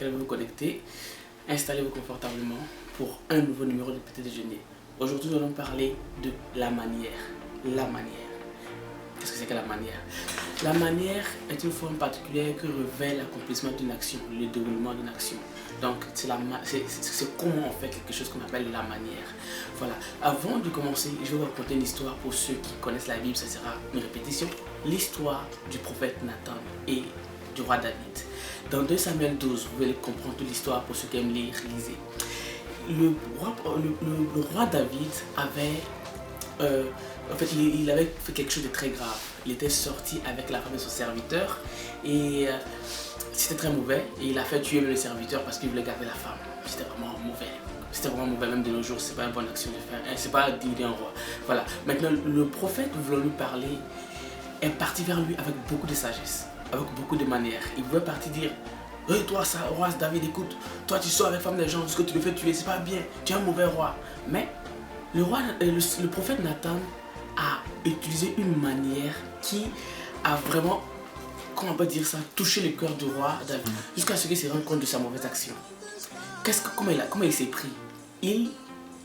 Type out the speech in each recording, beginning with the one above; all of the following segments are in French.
laquelle vous vous connectez. Installez-vous confortablement pour un nouveau numéro de Petit Déjeuner. Aujourd'hui, nous allons parler de la manière. La manière. Qu'est-ce que c'est que la manière? La manière est une forme particulière qui révèle l'accomplissement d'une action, le déroulement d'une action. Donc, c'est comment on fait quelque chose qu'on appelle la manière. Voilà. Avant de commencer, je vais vous raconter une histoire pour ceux qui connaissent la Bible, ça sera une répétition. L'histoire du prophète Nathan et du roi David. Dans 2 Samuel 12, vous allez comprendre toute l'histoire pour ceux qui aiment lire, lisez. Le roi David avait... il avait fait quelque chose de très grave. Il était sorti avec la femme de son serviteur et c'était très mauvais. Et il a fait tuer le serviteur parce qu'il voulait garder la femme. C'était vraiment mauvais. C'était vraiment mauvais, même de nos jours. C'est pas une bonne action de faire. C'est pas d'aider un roi. Voilà. Maintenant, le prophète, voulant lui parler, est parti vers lui avec beaucoup de sagesse, avec beaucoup de manières. Il pouvait partir dire: hey, toi, ça, roi David, écoute, toi, tu sors avec la femme des gens, ce que tu le fais tuer, c'est pas bien. Tu es un mauvais roi. Mais le prophète Nathan a utilisé une manière qui a vraiment, comment on peut dire ça, touché le cœur du roi David, jusqu'à ce qu'il se rende compte de sa mauvaise action. Comment il s'est pris? Il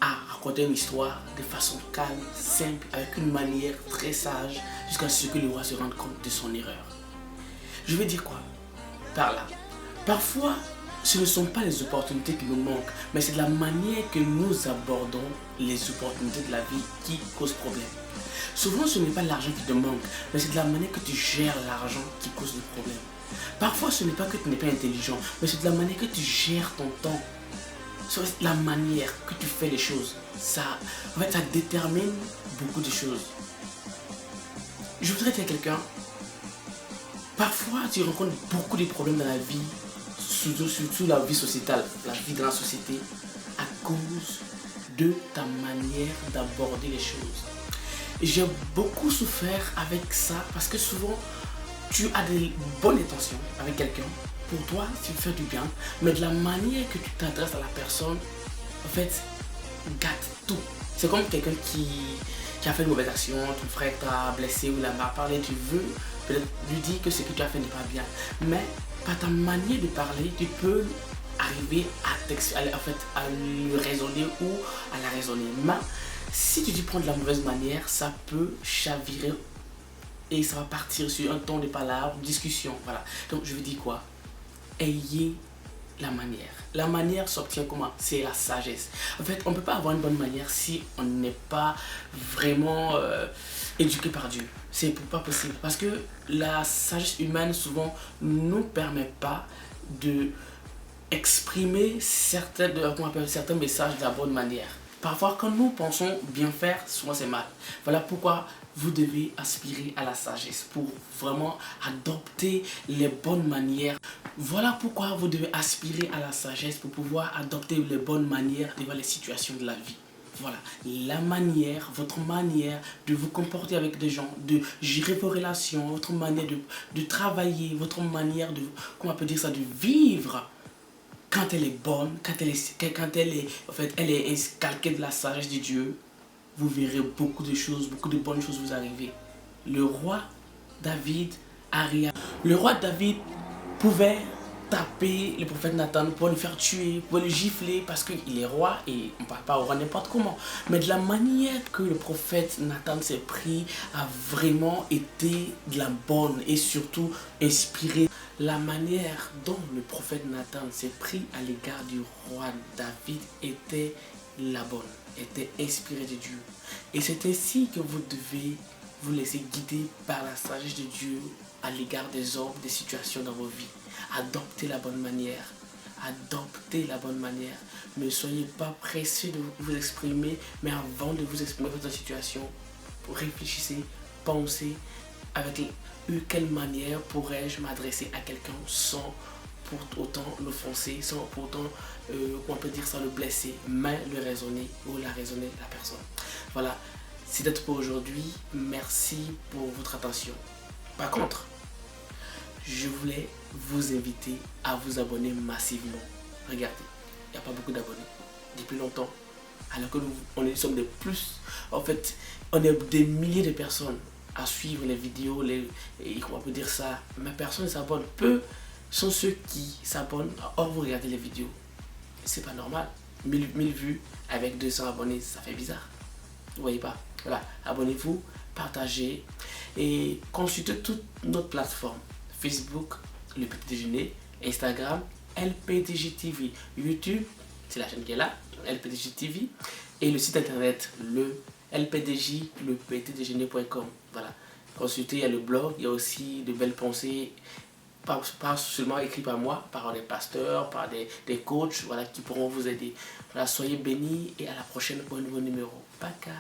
a raconté une histoire de façon calme, simple, avec une manière très sage, jusqu'à ce que le roi se rende compte de son erreur. Je veux dire quoi par là? Parfois, ce ne sont pas les opportunités qui nous manquent, mais c'est la manière que nous abordons les opportunités de la vie qui cause problème. Souvent, ce n'est pas l'argent qui te manque, mais c'est de la manière que tu gères l'argent qui cause le problème. Parfois, ce n'est pas que tu n'es pas intelligent, mais c'est de la manière que tu gères ton temps. C'est la manière que tu fais les choses. Ça détermine beaucoup de choses. Je voudrais dire à quelqu'un, parfois, tu rencontres beaucoup de problèmes dans la vie, surtout la vie sociétale, la vie dans la société, à cause de ta manière d'aborder les choses. J'ai beaucoup souffert avec ça parce que souvent tu as des bonnes intentions avec quelqu'un. Pour toi, tu fais du bien, mais de la manière que tu t'adresses à la personne, en fait, gâte tout. C'est comme quelqu'un qui a fait une mauvaise action, ton frère t'a blessé ou l'a mal parlé, tu veux peut-être lui dire que ce que tu as fait n'est pas bien. Mais par ta manière de parler, tu peux arriver à le raisonner ou à la raisonner. Mais si tu prends de la mauvaise manière, ça peut chavirer et ça va partir sur un ton de palabre, discussion. Voilà. Donc je veux dire quoi? Ayez la manière. La manière s'obtient comment? C'est la sagesse. En fait, on ne peut pas avoir une bonne manière si on n'est pas vraiment éduqué par Dieu. C'est pas possible. Parce que la sagesse humaine, souvent, ne nous permet pas de exprimer certains messages de la bonne manière. Parfois, quand nous pensons bien faire, souvent c'est mal. Voilà pourquoi vous devez aspirer à la sagesse pour vraiment adopter les bonnes manières. Voilà pourquoi vous devez aspirer à la sagesse pour pouvoir adopter les bonnes manières devant les situations de la vie. Voilà, la manière, votre manière de vous comporter avec des gens, de gérer vos relations, votre manière de travailler, votre manière de, comment on peut dire ça, de vivre. Quand elle est bonne, quand elle est calquée de la sagesse de Dieu, vous verrez beaucoup de choses, beaucoup de bonnes choses vous arriver. Le roi David pouvait taper le prophète Nathan pour le faire tuer, pour le gifler parce qu'il est roi et on ne parle pas au roi n'importe comment. Mais de la manière que le prophète Nathan s'est pris a vraiment été de la bonne et surtout inspiré. La manière dont le prophète Nathan s'est pris à l'égard du roi David était la bonne, était inspirée de Dieu. Et c'est ainsi que vous devez vous laisser guider par la sagesse de Dieu à l'égard des hommes, des situations dans vos vies. Adoptez la bonne manière. Adoptez la bonne manière. Ne soyez pas pressé de vous exprimer, mais avant de vous exprimer votre situation, réfléchissez, pensez avec quelle manière pourrais-je m'adresser à quelqu'un sans pour autant l'offenser, sans pour autant, on peut dire ça, le blesser, mais le raisonner ou la raisonner la personne. Voilà, c'est tout pour aujourd'hui. Merci pour votre attention. Par contre, je voulais vous inviter à vous abonner massivement. Regardez, il n'y a pas beaucoup d'abonnés depuis longtemps. Alors que nous sommes des plus, en fait, on est des milliers de personnes à suivre les vidéos, comment on peut dire ça, mais personne ne s'abonne. Peu sont ceux qui s'abonnent. Or, vous regardez les vidéos. C'est pas normal. 1000 vues avec 200 abonnés, ça fait bizarre. Vous voyez pas? Voilà, abonnez-vous, partagez et consultez toute notre plateforme. Facebook, le Petit Déjeuner, Instagram, LPDJ TV, YouTube, c'est la chaîne qui est là, LPDJ TV, et le site internet, le LPDJ, lepetitdéjeuner.com. Voilà, consultez, il y a le blog, il y a aussi de belles pensées, pas seulement écrites par moi, par des pasteurs, par des coachs, voilà, qui pourront vous aider. Voilà, soyez bénis et à la prochaine pour un nouveau numéro. Baka.